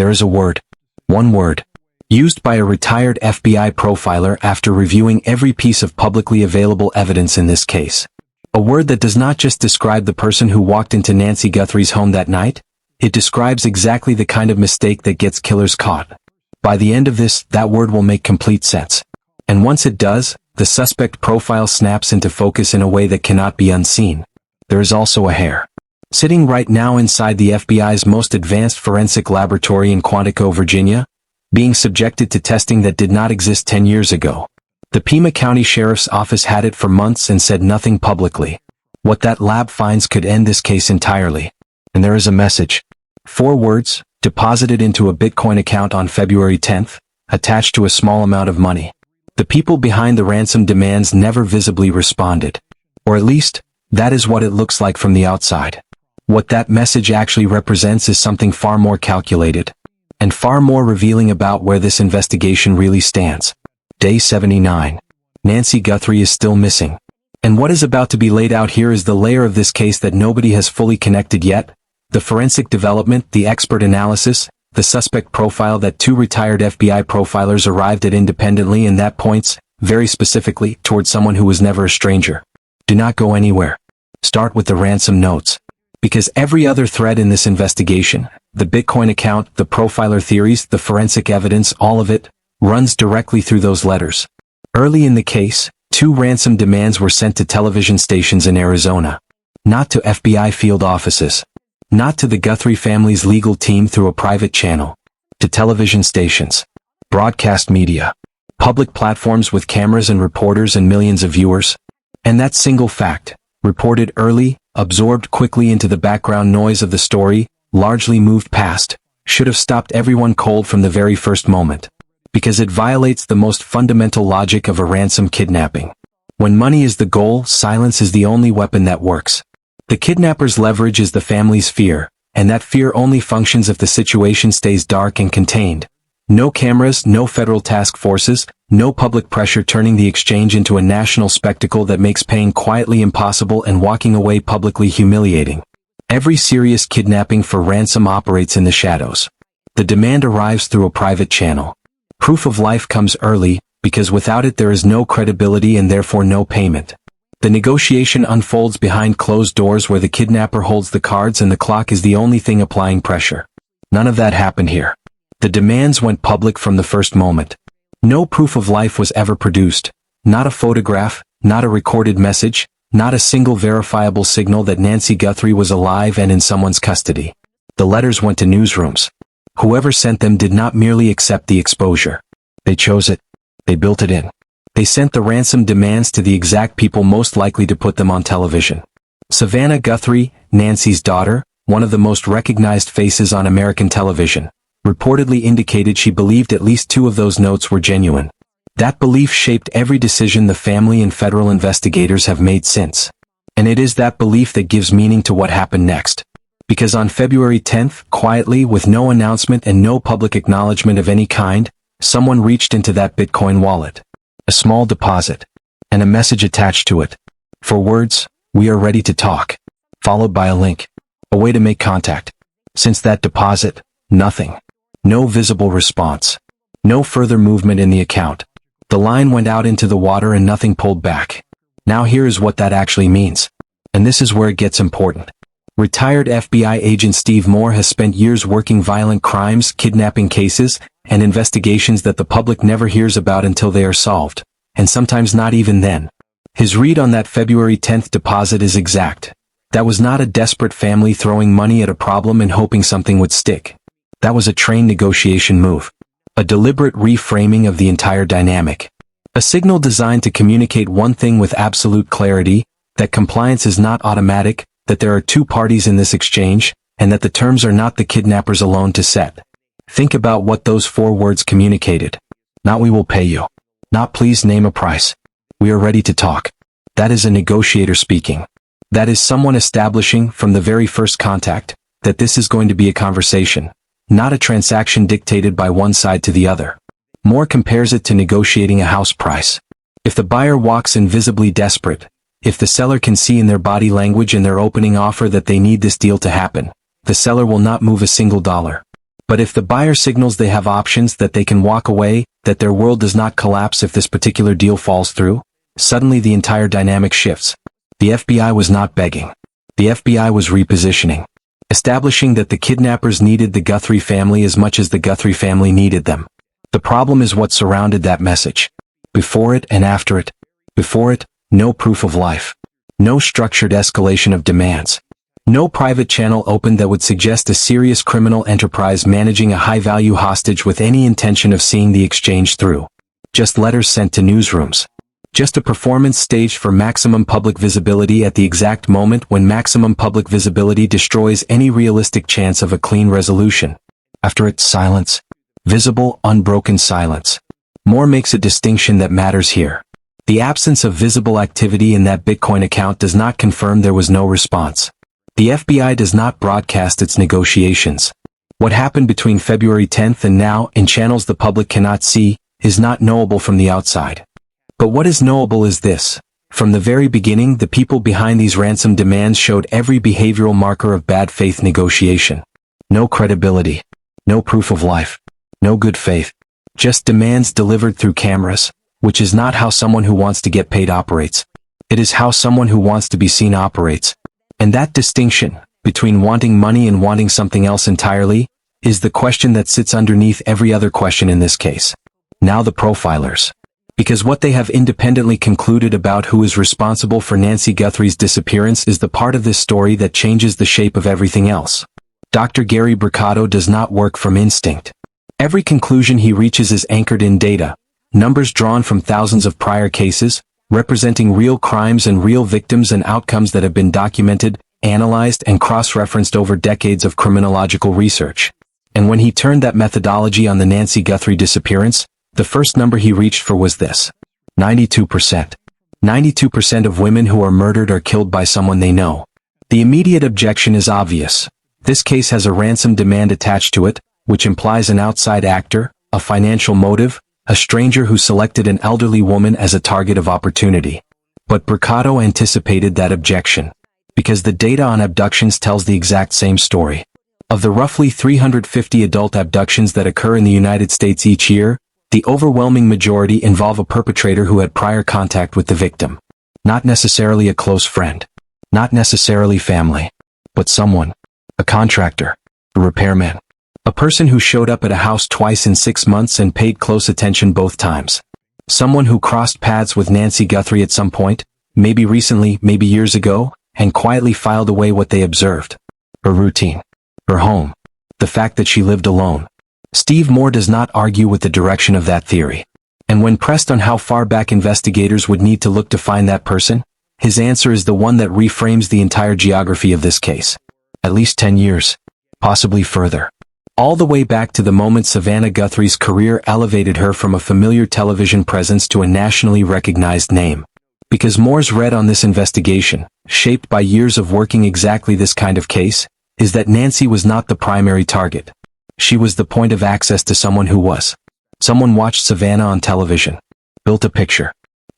There is a word. One word. Used by a retired FBI profiler after reviewing every piece of publicly available evidence in this case. A word that does not just describe the person who walked into Nancy Guthrie's home that night. It describes exactly the kind of mistake that gets killers caught. By the end of this, that word will make complete sense. And once it does, the suspect profile snaps into focus in a way that cannot be unseen. There is also a hair. Sitting right now inside the FBI's most advanced forensic laboratory in Quantico, Virginia, being subjected to testing that did not exist 10 years ago. The Pima County Sheriff's Office had it for months and said nothing publicly. What that lab finds could end this case entirely. And there is a message. 4 words, deposited into a Bitcoin account on February 10th, attached to a small amount of money. The people behind the ransom demands never visibly responded. Or at least, that is what it looks like from the outside. What that message actually represents is something far more calculated, and far more revealing about where this investigation really stands. Day 79. Nancy Guthrie is still missing. And what is about to be laid out here is the layer of this case that nobody has fully connected yet. The forensic development, the expert analysis, the suspect profile that 2 retired FBI profilers arrived at independently, and that points, very specifically, towards someone who was never a stranger. Do not go anywhere. Start with the ransom notes. Because every other thread in this investigation, the Bitcoin account, the profiler theories, the forensic evidence, all of it, runs directly through those letters. Early in the case, 2 ransom demands were sent to television stations in Arizona. Not to FBI field offices. Not to the Guthrie family's legal team through a private channel. To television stations. Broadcast media. Public platforms with cameras and reporters and millions of viewers. And that single fact, reported early, absorbed quickly into the background noise of the story, largely moved past, should have stopped everyone cold from the very first moment. Because it violates the most fundamental logic of a ransom kidnapping. When money is the goal, silence is the only weapon that works. The kidnapper's leverage is the family's fear, and that fear only functions if the situation stays dark and contained. No cameras, no federal task forces, no public pressure turning the exchange into a national spectacle that makes paying quietly impossible and walking away publicly humiliating. Every serious kidnapping for ransom operates in the shadows. The demand arrives through a private channel. Proof of life comes early, because without it there is no credibility and therefore no payment. The negotiation unfolds behind closed doors where the kidnapper holds the cards and the clock is the only thing applying pressure. None of that happened here. The demands went public from the first moment. No proof of life was ever produced. Not a photograph, not a recorded message, not a single verifiable signal that Nancy Guthrie was alive and in someone's custody. The letters went to newsrooms. Whoever sent them did not merely accept the exposure. They chose it. They built it in. They sent the ransom demands to the exact people most likely to put them on television. Savannah Guthrie, Nancy's daughter, one of the most recognized faces on American television, reportedly indicated she believed at least 2 of those notes were genuine. That belief shaped every decision the family and federal investigators have made since. And it is that belief that gives meaning to what happened next. Because on February 10th, quietly, with no announcement and no public acknowledgement of any kind, someone reached into that Bitcoin wallet. A small deposit. And a message attached to it. 4 words, "We are ready to talk." Followed by a link. A way to make contact. Since that deposit, nothing. No visible response. No further movement in the account. The line went out into the water and nothing pulled back. Now here is what that actually means. And this is where it gets important. Retired FBI agent Steve Moore has spent years working violent crimes, kidnapping cases, and investigations that the public never hears about until they are solved, and sometimes not even then. His read on that February 10th deposit is exact. That was not a desperate family throwing money at a problem and hoping something would stick. That was a trained negotiation move. A deliberate reframing of the entire dynamic. A signal designed to communicate one thing with absolute clarity, that compliance is not automatic, that there are 2 parties in this exchange, and that the terms are not the kidnappers alone to set. Think about what those 4 words communicated. Not "we will pay you." Not "please name a price." "We are ready to talk." That is a negotiator speaking. That is someone establishing, from the very first contact, that this is going to be a conversation, not a transaction dictated by one side to the other. Moore compares it to negotiating a house price. If the buyer walks in visibly desperate, if the seller can see in their body language and their opening offer that they need this deal to happen, the seller will not move a single dollar. But if the buyer signals they have options, that they can walk away, that their world does not collapse if this particular deal falls through, suddenly the entire dynamic shifts. The FBI was not begging. The FBI was repositioning, establishing that the kidnappers needed the Guthrie family as much as the Guthrie family needed them. The problem is what surrounded that message. Before it and after it. Before it, no proof of life. No structured escalation of demands. No private channel opened that would suggest a serious criminal enterprise managing a high-value hostage with any intention of seeing the exchange through. Just letters sent to newsrooms. Just a performance staged for maximum public visibility at the exact moment when maximum public visibility destroys any realistic chance of a clean resolution. After it, silence. Visible, unbroken silence. Moore makes a distinction that matters here. The absence of visible activity in that Bitcoin account does not confirm there was no response. The FBI does not broadcast its negotiations. What happened between February 10th and now, in channels the public cannot see, is not knowable from the outside. But what is knowable is this. From the very beginning, the people behind these ransom demands showed every behavioral marker of bad faith negotiation. No credibility. No proof of life. No good faith. Just demands delivered through cameras, which is not how someone who wants to get paid operates. It is how someone who wants to be seen operates. And that distinction, between wanting money and wanting something else entirely, is the question that sits underneath every other question in this case. Now the profilers. Because what they have independently concluded about who is responsible for Nancy Guthrie's disappearance is the part of this story that changes the shape of everything else. Dr. Gary Bricado does not work from instinct. Every conclusion he reaches is anchored in data, numbers drawn from thousands of prior cases, representing real crimes and real victims and outcomes that have been documented, analyzed, and cross-referenced over decades of criminological research. And when he turned that methodology on the Nancy Guthrie disappearance, the first number he reached for was this. 92%. 92% of women who are murdered are killed by someone they know. The immediate objection is obvious. This case has a ransom demand attached to it, which implies an outside actor, a financial motive, a stranger who selected an elderly woman as a target of opportunity. But Bricado anticipated that objection, because the data on abductions tells the exact same story. Of the roughly 350 adult abductions that occur in the United States each year, the overwhelming majority involve a perpetrator who had prior contact with the victim. Not necessarily a close friend. Not necessarily family. But someone. A contractor. A repairman. A person who showed up at a house twice in 6 months and paid close attention both times. Someone who crossed paths with Nancy Guthrie at some point, maybe recently, maybe years ago, and quietly filed away what they observed. Her routine. Her home. The fact that she lived alone. Steve Moore does not argue with the direction of that theory. And when pressed on how far back investigators would need to look to find that person, his answer is the one that reframes the entire geography of this case. At least 10 years. Possibly further. All the way back to the moment Savannah Guthrie's career elevated her from a familiar television presence to a nationally recognized name. Because Moore's read on this investigation, shaped by years of working exactly this kind of case, is that Nancy was not the primary target. She was the point of access to someone who was. Someone watched Savannah on television, built a picture,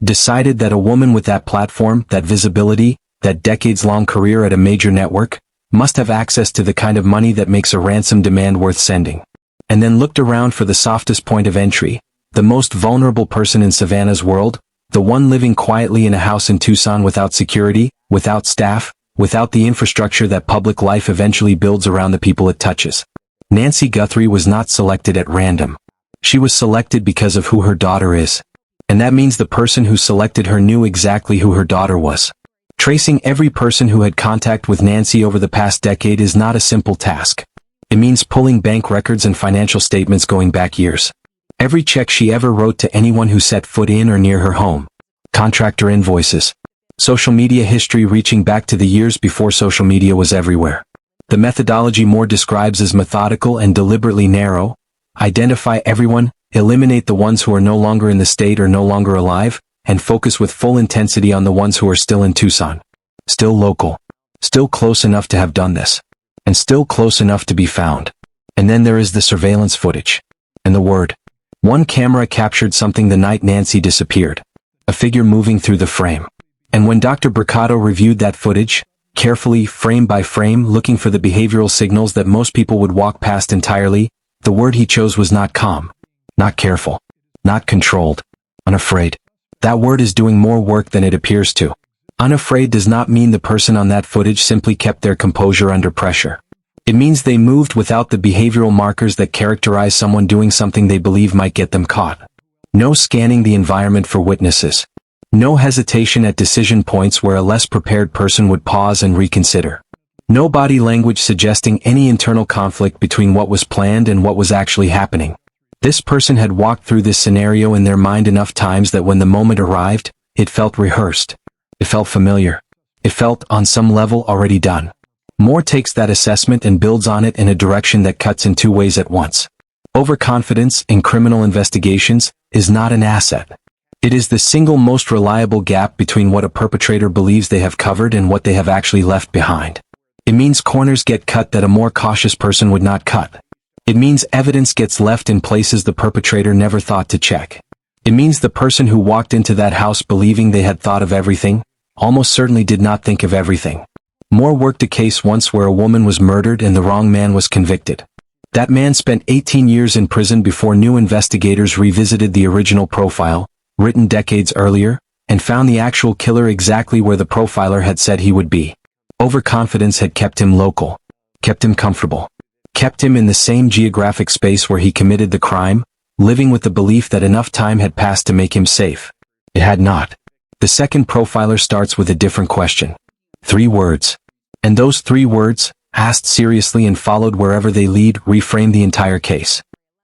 decided that a woman with that platform, that visibility, that decades-long career at a major network, must have access to the kind of money that makes a ransom demand worth sending. And then looked around for the softest point of entry, the most vulnerable person in Savannah's world, the one living quietly in a house in Tucson without security, without staff, without the infrastructure that public life eventually builds around the people it touches. Nancy Guthrie was not selected at random. She was selected because of who her daughter is. And that means the person who selected her knew exactly who her daughter was. Tracing every person who had contact with Nancy over the past decade is not a simple task. It means pulling bank records and financial statements going back years. Every check she ever wrote to anyone who set foot in or near her home. Contractor invoices. Social media history reaching back to the years before social media was everywhere. The methodology Moore describes as methodical and deliberately narrow. Identify everyone, eliminate the ones who are no longer in the state or no longer alive, and focus with full intensity on the ones who are still in Tucson. Still local. Still close enough to have done this. And still close enough to be found. And then there is the surveillance footage. And the word. One camera captured something the night Nancy disappeared. A figure moving through the frame. And when Dr. Bricado reviewed that footage, carefully, frame by frame, looking for the behavioral signals that most people would walk past entirely, The word he chose was not calm, not careful, not controlled, unafraid. That word is doing more work than it appears to. Unafraid does not mean the person on that footage simply kept their composure under pressure. It means they moved without the behavioral markers that characterize someone doing something they believe might get them caught. No scanning the environment for witnesses. No hesitation at decision points where a less prepared person would pause and reconsider. No body language suggesting any internal conflict between what was planned and what was actually happening. This person had walked through this scenario in their mind enough times that when the moment arrived, it felt rehearsed. It felt familiar. It felt, on some level, already done. Moore takes that assessment and builds on it in a direction that cuts in two ways at once. Overconfidence in criminal investigations is not an asset. It is the single most reliable gap between what a perpetrator believes they have covered and what they have actually left behind. It means corners get cut that a more cautious person would not cut. It means evidence gets left in places the perpetrator never thought to check. It means the person who walked into that house believing they had thought of everything, almost certainly did not think of everything. Moore worked a case once where a woman was murdered and the wrong man was convicted. That man spent 18 years in prison before new investigators revisited the original profile, written decades earlier, and found the actual killer exactly where the profiler had said he would be. Overconfidence had kept him local, kept him comfortable, kept him in the same geographic space where he committed the crime, living with the belief that enough time had passed to make him safe. It had not. The second profiler starts with a different question. 3 words. And those 3 words, asked seriously and followed wherever they lead, reframe the entire case.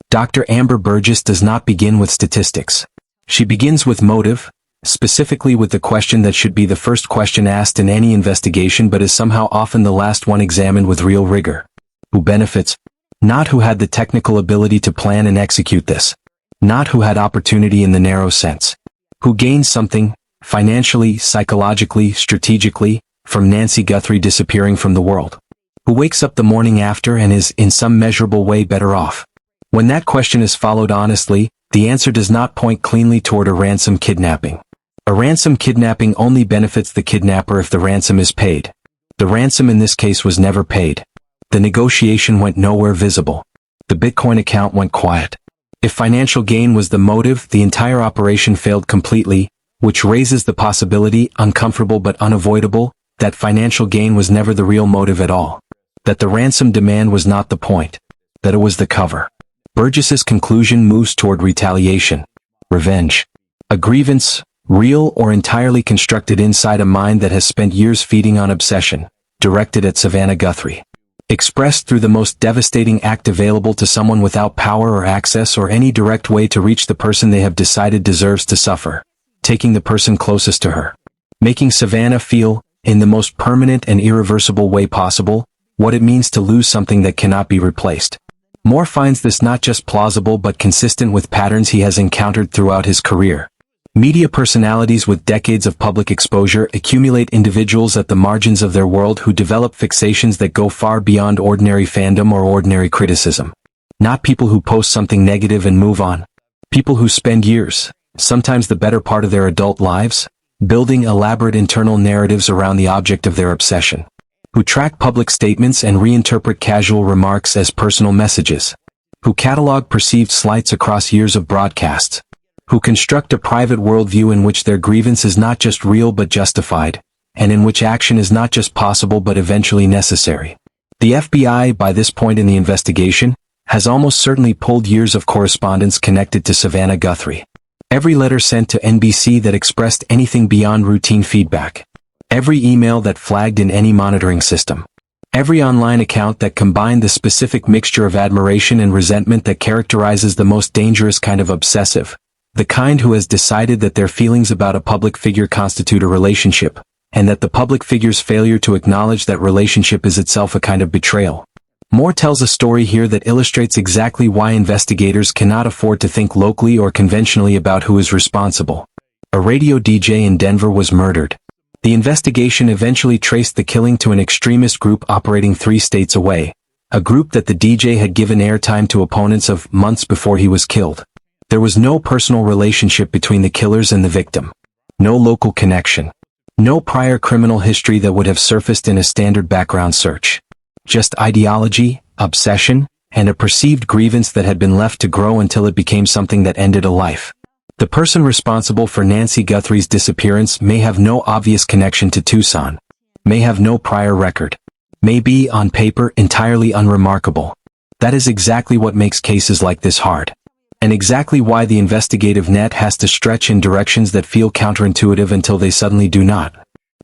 Dr. Amber Burgess does not begin with statistics. She begins with motive, specifically with the question that should be the first question asked in any investigation but is somehow often the last one examined with real rigor. Who benefits? Not who had the technical ability to plan and execute this. Not who had opportunity in the narrow sense. Who gains something, financially, psychologically, strategically, from Nancy Guthrie disappearing from the world? Who wakes up the morning after and is, in some measurable way, better off? When that question is followed honestly, the answer does not point cleanly toward a ransom kidnapping. A ransom kidnapping only benefits the kidnapper if the ransom is paid. The ransom in this case was never paid. The negotiation went nowhere visible. The Bitcoin account went quiet. If financial gain was the motive, the entire operation failed completely, which raises the possibility, uncomfortable but unavoidable, that financial gain was never the real motive at all. That the ransom demand was not the point. That it was the cover. Burgess's conclusion moves toward retaliation. Revenge. A grievance, real or entirely constructed inside a mind that has spent years feeding on obsession, directed at Savannah Guthrie. Expressed through the most devastating act available to someone without power or access or any direct way to reach the person they have decided deserves to suffer. Taking the person closest to her. Making Savannah feel, in the most permanent and irreversible way possible, what it means to lose something that cannot be replaced. Moore finds this not just plausible but consistent with patterns he has encountered throughout his career. Media personalities with decades of public exposure accumulate individuals at the margins of their world who develop fixations that go far beyond ordinary fandom or ordinary criticism. Not people who post something negative and move on. People who spend years, sometimes the better part of their adult lives, building elaborate internal narratives around the object of their obsession. Who track public statements and reinterpret casual remarks as personal messages. Who catalog perceived slights across years of broadcasts. Who construct a private worldview in which their grievance is not just real but justified, and in which action is not just possible but eventually necessary. The FBI, by this point in the investigation, has almost certainly pulled years of correspondence connected to Savannah Guthrie. Every letter sent to NBC that expressed anything beyond routine feedback. Every email that flagged in any monitoring system. Every online account that combined the specific mixture of admiration and resentment that characterizes the most dangerous kind of obsessive. The kind who has decided that their feelings about a public figure constitute a relationship, and that the public figure's failure to acknowledge that relationship is itself a kind of betrayal. Moore tells a story here that illustrates exactly why investigators cannot afford to think locally or conventionally about who is responsible. A radio DJ in Denver was murdered. The investigation eventually traced the killing to an extremist group operating 3 states away, a group that the DJ had given airtime to opponents of months before he was killed. There was no personal relationship between the killers and the victim. No local connection. No prior criminal history that would have surfaced in a standard background search. Just ideology, obsession, and a perceived grievance that had been left to grow until it became something that ended a life. The person responsible for Nancy Guthrie's disappearance may have no obvious connection to Tucson, may have no prior record, may be, on paper, entirely unremarkable. That is exactly what makes cases like this hard. And exactly why the investigative net has to stretch in directions that feel counterintuitive until they suddenly do not.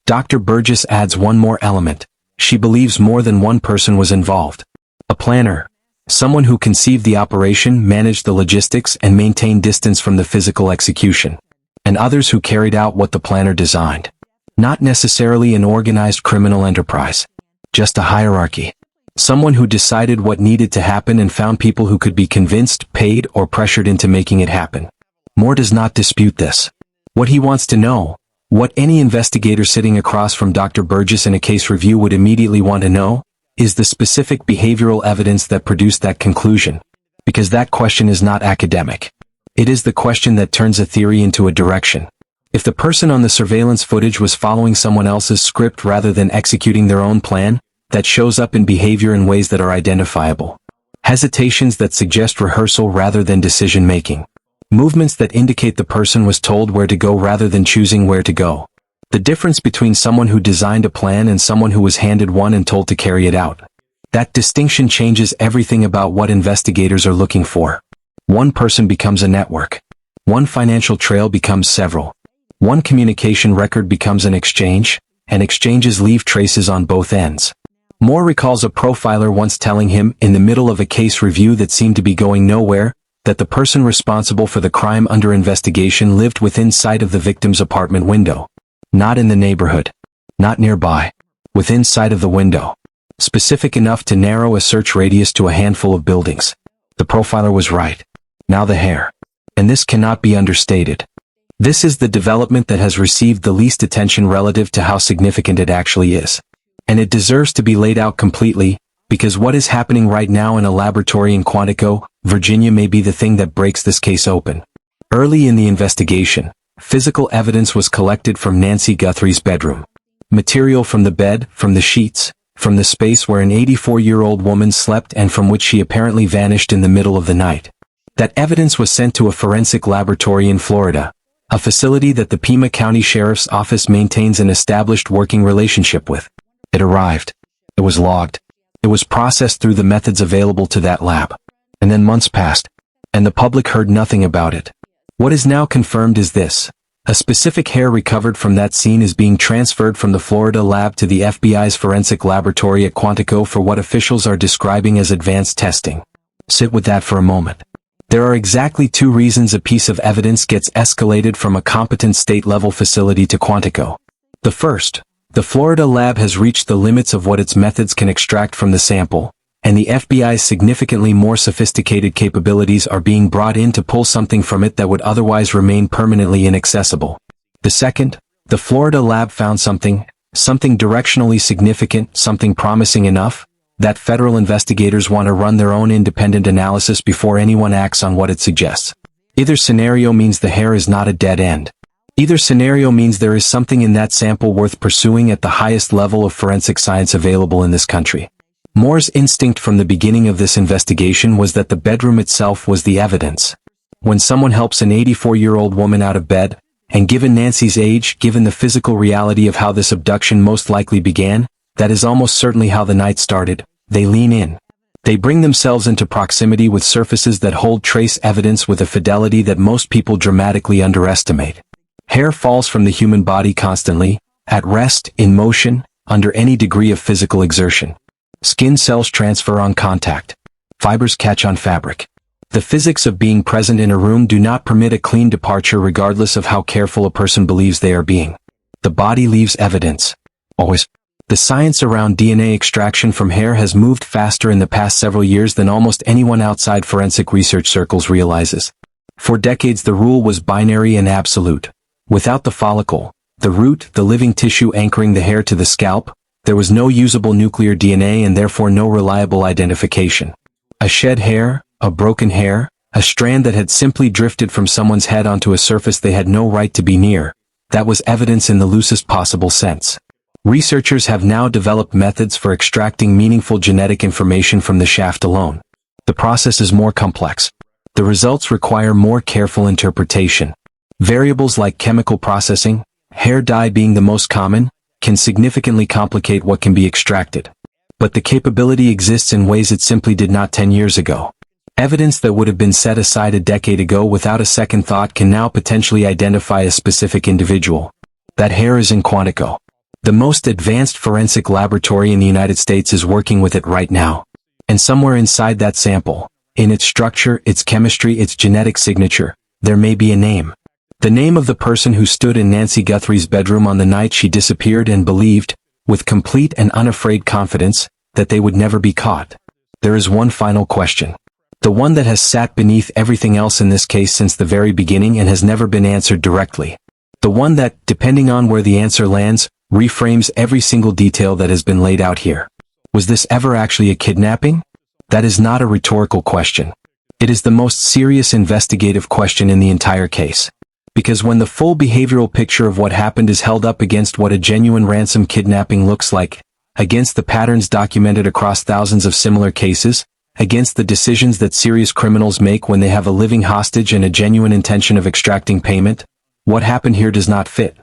Dr. Burgess adds one more element. She believes more than one person was involved. A planner. Someone who conceived the operation, managed the logistics, and maintained distance from the physical execution. And others who carried out what the planner designed. Not necessarily an organized criminal enterprise. Just a hierarchy. Someone who decided what needed to happen and found people who could be convinced, paid, or pressured into making it happen. Moore does not dispute this. What he wants to know, what any investigator sitting across from Dr. Burgess in a case review would immediately want to know, is the specific behavioral evidence that produced that conclusion. Because that question is not academic. It is the question that turns a theory into a direction. If the person on the surveillance footage was following someone else's script rather than executing their own plan, that shows up in behavior in ways that are identifiable. Hesitations that suggest rehearsal rather than decision-making. Movements that indicate the person was told where to go rather than choosing where to go. The difference between someone who designed a plan and someone who was handed one and told to carry it out. That distinction changes everything about what investigators are looking for. One person becomes a network. One financial trail becomes several. One communication record becomes an exchange, and exchanges leave traces on both ends. Moore recalls a profiler once telling him, in the middle of a case review that seemed to be going nowhere, that the person responsible for the crime under investigation lived within sight of the victim's apartment window. Not in the neighborhood. Not nearby. Within sight of the window. Specific enough to narrow a search radius to a handful of buildings. The profiler was right. Now the hair. And this cannot be understated. This is the development that has received the least attention relative to how significant it actually is. And it deserves to be laid out completely, because what is happening right now in a laboratory in Quantico, Virginia may be the thing that breaks this case open. Early in the investigation, physical evidence was collected from Nancy Guthrie's bedroom. Material from the bed, from the sheets, from the space where an 84-year-old woman slept and from which she apparently vanished in the middle of the night. That evidence was sent to a forensic laboratory in Florida, a facility that the Pima County Sheriff's Office maintains an established working relationship with. It arrived. It was logged. It was processed through the methods available to that lab. And then months passed, and the public heard nothing about it. What is now confirmed is this. A specific hair recovered from that scene is being transferred from the Florida lab to the FBI's forensic laboratory at Quantico for what officials are describing as advanced testing. Sit with that for a moment. There are exactly two reasons a piece of evidence gets escalated from a competent state-level facility to Quantico. The first, the Florida lab has reached the limits of what its methods can extract from the sample, and the FBI's significantly more sophisticated capabilities are being brought in to pull something from it that would otherwise remain permanently inaccessible. The second, the Florida lab found something directionally significant, something promising enough, that federal investigators want to run their own independent analysis before anyone acts on what it suggests. Either scenario means the hair is not a dead end. Either scenario means there is something in that sample worth pursuing at the highest level of forensic science available in this country. Moore's instinct from the beginning of this investigation was that the bedroom itself was the evidence. When someone helps an 84-year-old woman out of bed, and given Nancy's age, given the physical reality of how this abduction most likely began, that is almost certainly how the night started, they lean in. They bring themselves into proximity with surfaces that hold trace evidence with a fidelity that most people dramatically underestimate. Hair falls from the human body constantly, at rest, in motion, under any degree of physical exertion. Skin cells transfer on contact. Fibers catch on fabric. The physics of being present in a room do not permit a clean departure regardless of how careful a person believes they are being. The body leaves evidence. Always. The science around DNA extraction from hair has moved faster in the past several years than almost anyone outside forensic research circles realizes. For decades the rule was binary and absolute. Without the follicle, the root, the living tissue anchoring the hair to the scalp, there was no usable nuclear DNA and therefore no reliable identification. A shed hair, a broken hair, a strand that had simply drifted from someone's head onto a surface they had no right to be near, that was evidence in the loosest possible sense. Researchers have now developed methods for extracting meaningful genetic information from the shaft alone. The process is more complex. The results require more careful interpretation. Variables like chemical processing, hair dye being the most common, can significantly complicate what can be extracted. But the capability exists in ways it simply did not 10 years ago. Evidence that would have been set aside a decade ago without a second thought can now potentially identify a specific individual. That hair is in Quantico. The most advanced forensic laboratory in the United States is working with it right now. And somewhere inside that sample, in its structure, its chemistry, its genetic signature, there may be a name. The name of the person who stood in Nancy Guthrie's bedroom on the night she disappeared and believed, with complete and unafraid confidence, that they would never be caught. There is one final question. The one that has sat beneath everything else in this case since the very beginning and has never been answered directly. The one that, depending on where the answer lands, reframes every single detail that has been laid out here. Was this ever actually a kidnapping? That is not a rhetorical question. It is the most serious investigative question in the entire case. Because when the full behavioral picture of what happened is held up against what a genuine ransom kidnapping looks like, against the patterns documented across thousands of similar cases, against the decisions that serious criminals make when they have a living hostage and a genuine intention of extracting payment, what happened here does not fit.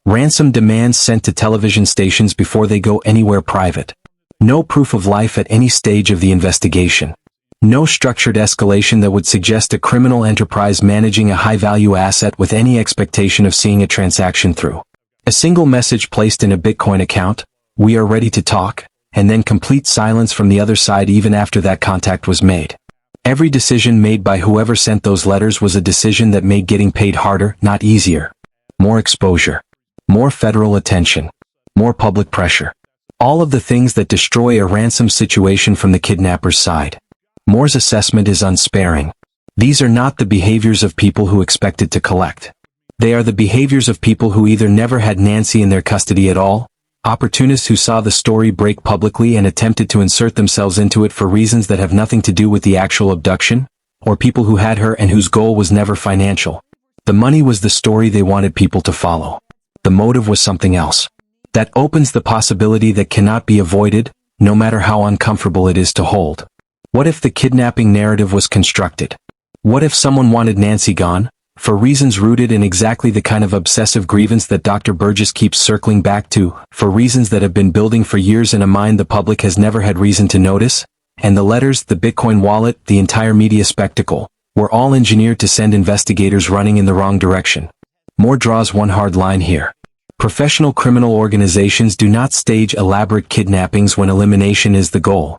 Ransom demands sent to television stations before they go anywhere private. No proof of life at any stage of the investigation. No structured escalation that would suggest a criminal enterprise managing a high-value asset with any expectation of seeing a transaction through. A single message placed in a Bitcoin account, "We are ready to talk," and then complete silence from the other side even after that contact was made. Every decision made by whoever sent those letters was a decision that made getting paid harder, not easier. More exposure. More federal attention. More public pressure. All of the things that destroy a ransom situation from the kidnapper's side. Moore's assessment is unsparing. These are not the behaviors of people who expected to collect. They are the behaviors of people who either never had Nancy in their custody at all, opportunists who saw the story break publicly and attempted to insert themselves into it for reasons that have nothing to do with the actual abduction, or people who had her and whose goal was never financial. The money was the story they wanted people to follow. The motive was something else. That opens the possibility that cannot be avoided, no matter how uncomfortable it is to hold. What if the kidnapping narrative was constructed? What if someone wanted Nancy gone, for reasons rooted in exactly the kind of obsessive grievance that Dr. Burgess keeps circling back to, for reasons that have been building for years in a mind the public has never had reason to notice? And the letters, the Bitcoin wallet, the entire media spectacle, were all engineered to send investigators running in the wrong direction. Moore draws one hard line here. Professional criminal organizations do not stage elaborate kidnappings when elimination is the goal.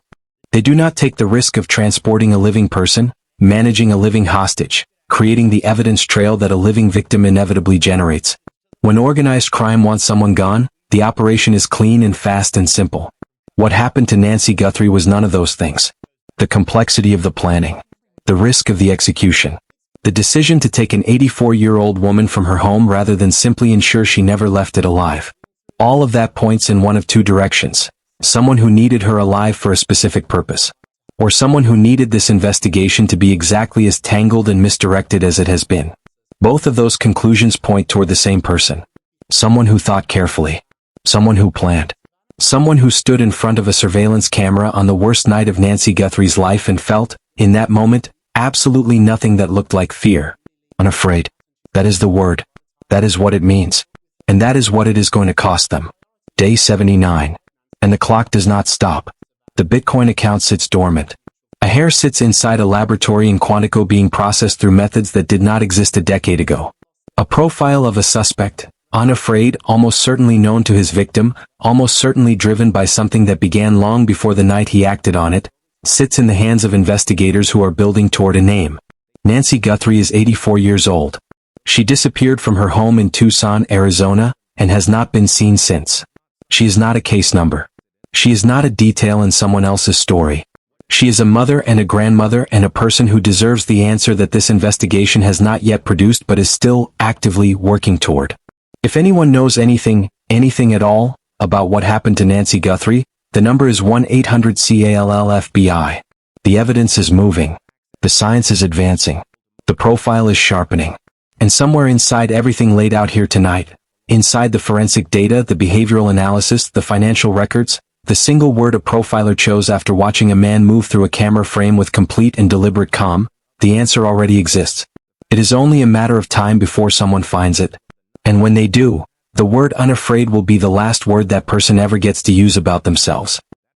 They do not take the risk of transporting a living person, managing a living hostage, creating the evidence trail that a living victim inevitably generates. When organized crime wants someone gone, the operation is clean and fast and simple. What happened to Nancy Guthrie was none of those things. The complexity of the planning. The risk of the execution. The decision to take an 84-year-old woman from her home rather than simply ensure she never left it alive. All of that points in one of two directions. Someone who needed her alive for a specific purpose. Or someone who needed this investigation to be exactly as tangled and misdirected as it has been. Both of those conclusions point toward the same person. Someone who thought carefully. Someone who planned. Someone who stood in front of a surveillance camera on the worst night of Nancy Guthrie's life and felt, in that moment, absolutely nothing that looked like fear. Unafraid. That is the word. That is what it means. And that is what it is going to cost them. Day 79. And the clock does not stop. The Bitcoin account sits dormant. A hair sits inside a laboratory in Quantico being processed through methods that did not exist a decade ago. A profile of a suspect, unafraid, almost certainly known to his victim, almost certainly driven by something that began long before the night he acted on it, sits in the hands of investigators who are building toward a name. Nancy Guthrie is 84 years old. She disappeared from her home in Tucson, Arizona, and has not been seen since. She is not a case number. She is not a detail in someone else's story. She is a mother and a grandmother and a person who deserves the answer that this investigation has not yet produced but is still actively working toward. If anyone knows anything at all, about what happened to Nancy Guthrie, the number is 1-800-CALL-FBI. The evidence is moving. The science is advancing. The profile is sharpening. And somewhere inside everything laid out here tonight, inside the forensic data, the behavioral analysis, the financial records, The single word a profiler chose after watching a man move through a camera frame with complete and deliberate calm? The answer already exists. It is only a matter of time before someone finds it. And when they do, the word unafraid will be the last word that person ever gets to use about themselves.